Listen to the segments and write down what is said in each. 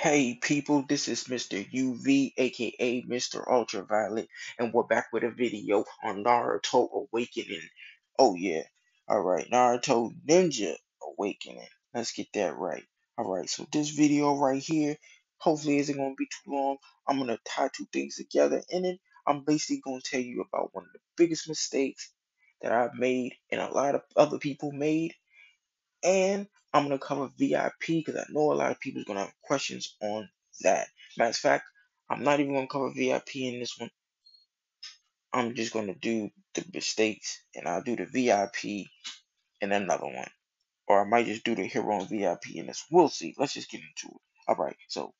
Hey people, this is Mr. UV, aka Mr. Ultraviolet, and we're back with a video on Naruto Awakening. Oh yeah, alright, Naruto Ninja Awakening. Let's get that right. Alright, so this video right here, hopefully isn't going to be too long. I'm going to tie two things together, and then I'm basically going to tell you about one of the biggest mistakes that I've made and a lot of other people made, and I'm gonna cover VIP because I know a lot of people are gonna have questions on that. Matter of fact, I'm not even gonna cover VIP in this one. I'm just gonna do the mistakes, and I'll do the VIP in another one, or I might just do the hero and VIP in this. We'll see. Let's just get into it. All right. So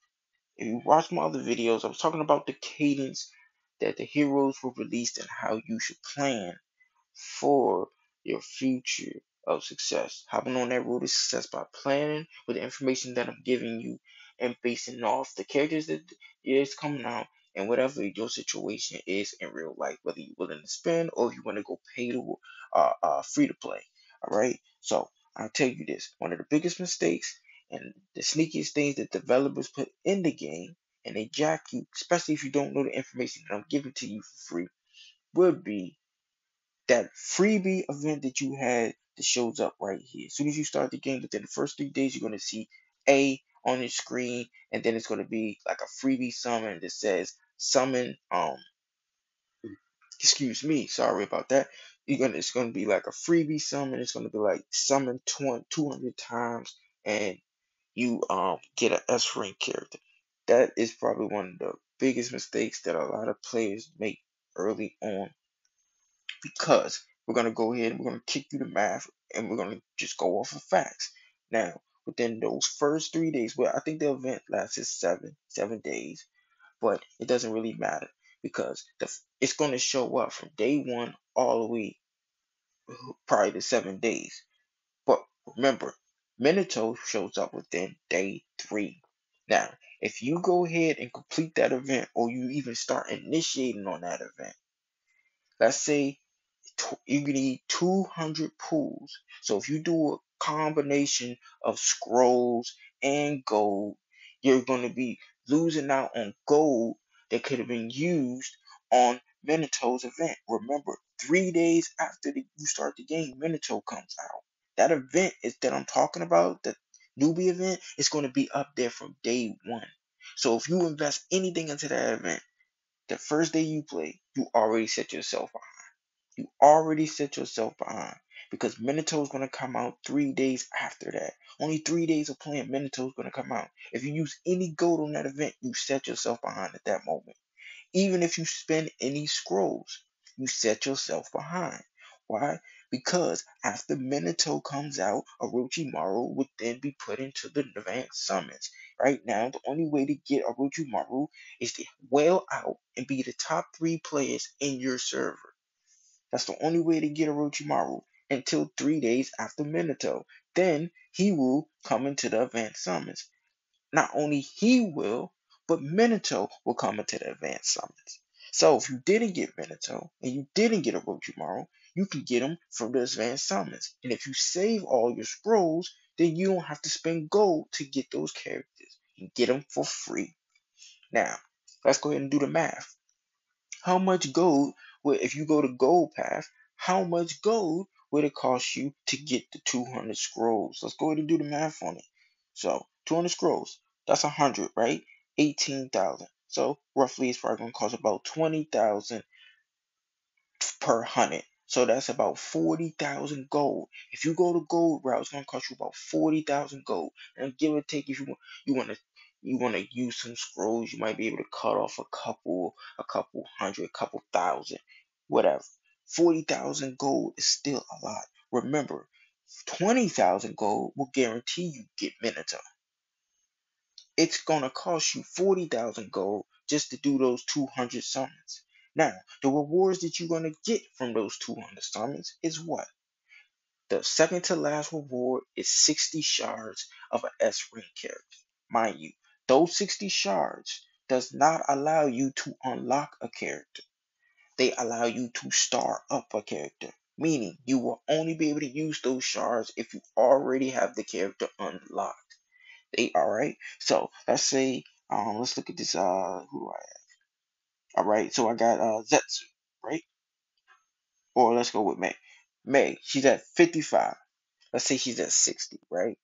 if you watch my other videos, I was talking about the cadence that the heroes were released and how you should plan for your future of success. Hopping on that road to success by planning with the information that I'm giving you and basing off the characters that is coming out and whatever your situation is in real life, whether you're willing to spend or if you want to go pay to free to play. All right. So I'll tell you this: one of the biggest mistakes and the sneakiest things that developers put in the game, and they jack you, especially if you don't know the information that I'm giving to you for free, would be that freebie event that you had that shows up right here. As soon as you start the game, within the first 3 days, you're going to see A on your screen, and then it's going to be like a freebie summon that says summon, excuse me, sorry about that. It's going to be like a freebie summon. It's going to be like summon 200 times, and you get an S rank character. That is probably one of the biggest mistakes that a lot of players make early on, because we're going to go ahead and we're going to kick you to math, and we're going to just go off of facts. Now, within those first 3 days, well, I think the event lasted seven days, but it doesn't really matter because it's going to show up from day one all the way probably to 7 days. But remember, Minato shows up within day three. Now, if you go ahead and complete that event, or you even start initiating on that event, let's say you need 200 pools. So if you do a combination of scrolls and gold, you're going to be losing out on gold that could have been used on Minato's event. Remember, 3 days after you start the game, Minato comes out. That event is that I'm talking about, the newbie event, is going to be up there from day one. So if you invest anything into that event, the first day you play, you already set yourself up. You already set yourself behind, because Minato's going to come out 3 days after that. Only 3 days of playing, Minato's going to come out. If you use any gold on that event, you set yourself behind at that moment. Even if you spend any scrolls, you set yourself behind. Why? Because after Minato comes out, Orochimaru would then be put into the advanced summons. Right now, the only way to get Orochimaru is to whale out and be the top 3 players in your server. That's the only way to get Orochimaru until 3 days after Minato. Then he will come into the advanced summons. Not only he will, but Minato will come into the advanced summons. So if you didn't get Minato and you didn't get Orochimaru, you can get him from the advanced summons. And if you save all your scrolls, then you don't have to spend gold to get those characters. You can get them for free. Now, let's go ahead and do the math. How much gold would, if you go to gold path, how much gold would it cost you to get the 200 scrolls? Let's go ahead and do the math on it. So 200 scrolls, that's 100, right? 18,000. So roughly it's probably going to cost about 20,000 per 100. So that's about 40,000 gold. If you go to gold route, it's gonna cost you about 40,000 gold. And give or take, if you want to you want to use some scrolls, you might be able to cut off a couple hundred, a couple thousand, whatever. 40,000 gold is still a lot. Remember, 20,000 gold will guarantee you get Minato. It's gonna cost you 40,000 gold just to do those 200 summons. Now, the rewards that you're gonna get from those 200 summons is what? The second to last reward is 60 shards of an S rank character. Mind you, those 60 shards does not allow you to unlock a character. They allow you to start up a character. Meaning you will only be able to use those shards if you already have the character unlocked. Eight, all right. So let's say, let's look at this. Who do I have? All right. So I got Zetsu, right? Or let's go with May. May, she's at 55. Let's say she's at 60, right?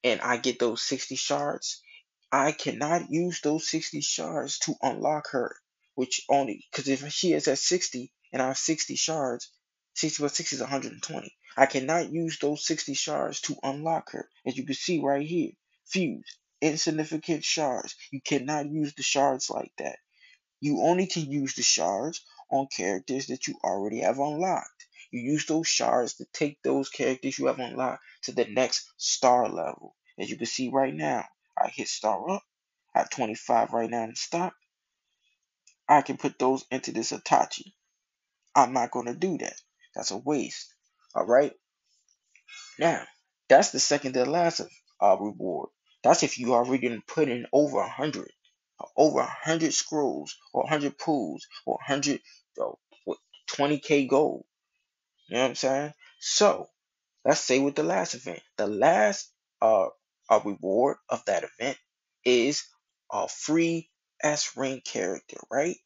And I get those 60 shards. I cannot use those 60 shards to unlock her, which only because if she is at 60 and I have 60 shards, 60 plus 60 is 120. I cannot use those 60 shards to unlock her. As you can see right here, fuse, insignificant shards. You cannot use the shards like that. You only can use the shards on characters that you already have unlocked. You use those shards to take those characters you have unlocked to the next star level. As you can see right now, I hit star up. I have 25 right now in stock. I can put those into this Itachi. I'm not going to do that. That's a waste. All right. Now, that's the second to last reward. That's if you already done put in over 100 scrolls, or 100 pools, or 100, uh, 20k gold. You know what I'm saying? So, let's say with the last event. The last reward of that event is a free S rank character, right?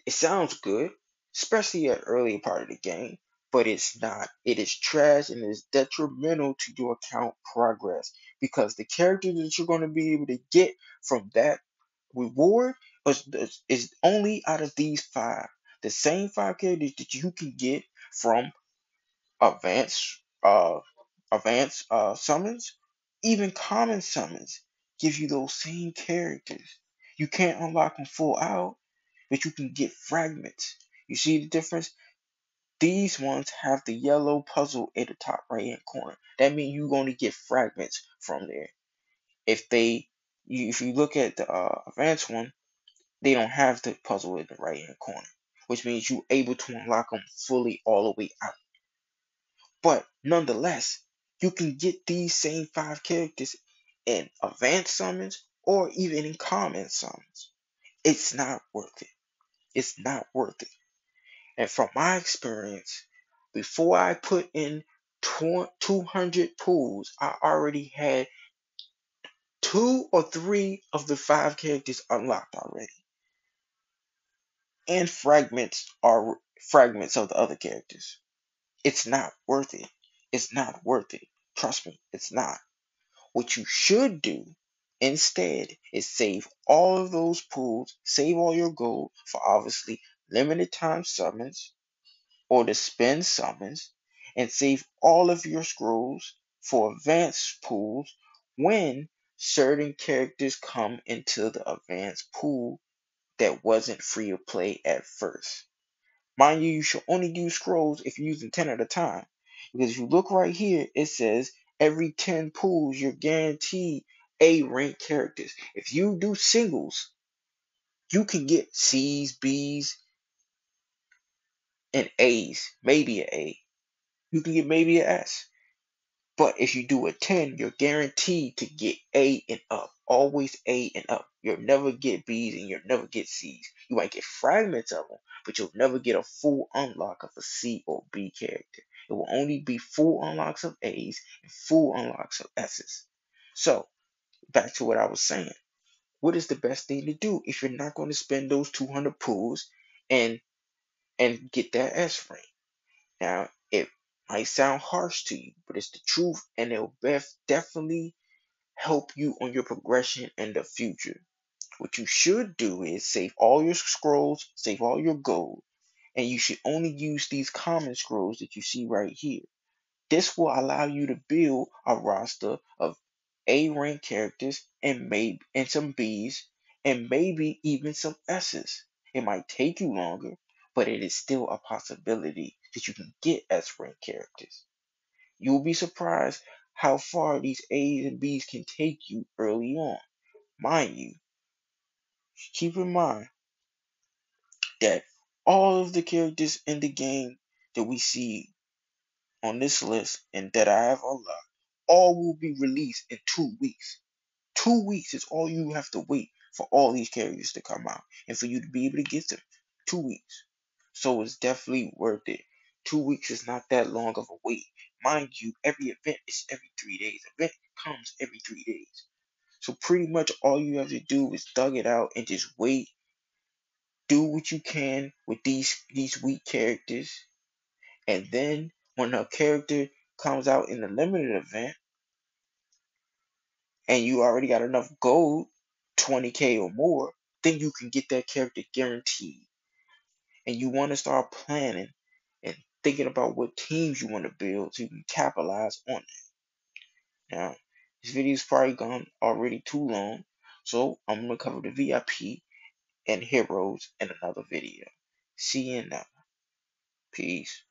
It sounds good, especially at early part of the game, but it's not. It is trash and it is detrimental to your account progress because the character that you're going to be able to get from that reward is only out of these five. The same five characters that you can get from advanced summons, even common summons give you those same characters. You can't unlock them full out, but you can get fragments. You see the difference? These ones have the yellow puzzle at the top right hand corner. That means you're going to get fragments from there. If you look at the advanced one, they don't have the puzzle in the right hand corner, which means you're able to unlock them fully all the way out. But nonetheless, you can get these same five characters in advanced summons or even in common summons. It's not worth it. It's not worth it. And from my experience, before I put in 200 pools, I already had two or three of the five characters unlocked already. And fragments are fragments of the other characters. It's not worth it. It's not worth it. Trust me, it's not. What you should do instead is save all of those pools, save all your gold for obviously limited time summons or to spend summons, and save all of your scrolls for advanced pools when certain characters come into the advanced pool that wasn't free to play at first. Mind you, you should only use scrolls if you're using 10 at a time. Because if you look right here, it says every 10 pools, you're guaranteed A rank characters. If you do singles, you can get C's, B's, and A's. Maybe an A. You can get maybe an S. But if you do a 10, you're guaranteed to get A and up. Always A and up. You'll never get B's and you'll never get C's. You might get fragments of them, but you'll never get a full unlock of a C or B character. It will only be full unlocks of A's and full unlocks of S's. So, back to what I was saying. What is the best thing to do if you're not going to spend those 200 pools and get that S rank? Now, it might sound harsh to you, but it's the truth, and it'll definitely help you on your progression in the future. What you should do is save all your scrolls, save all your gold, and you should only use these common scrolls that you see right here. This will allow you to build a roster of A rank characters and some B's and maybe even some S's. It might take you longer, but it is still a possibility that you can get S rank characters. You'll be surprised how far these A's and B's can take you early on. Mind you, keep in mind that all of the characters in the game that we see on this list and that I have unlocked, all will be released in 2 weeks. 2 weeks is all you have to wait for all these characters to come out and for you to be able to get them. 2 weeks. So it's definitely worth it. 2 weeks is not that long of a wait. Mind you, every event is every 3 days. Event comes every 3 days. So pretty much all you have to do is thug it out and just wait. Do what you can with these weak characters, and then when a character comes out in the limited event, and you already got enough gold, 20k or more, then you can get that character guaranteed. And you want to start planning and thinking about what teams you want to build so you can capitalize on it. Now, this video is probably gone already too long, so I'm gonna cover the VIP and heroes in another video. See you now. Peace.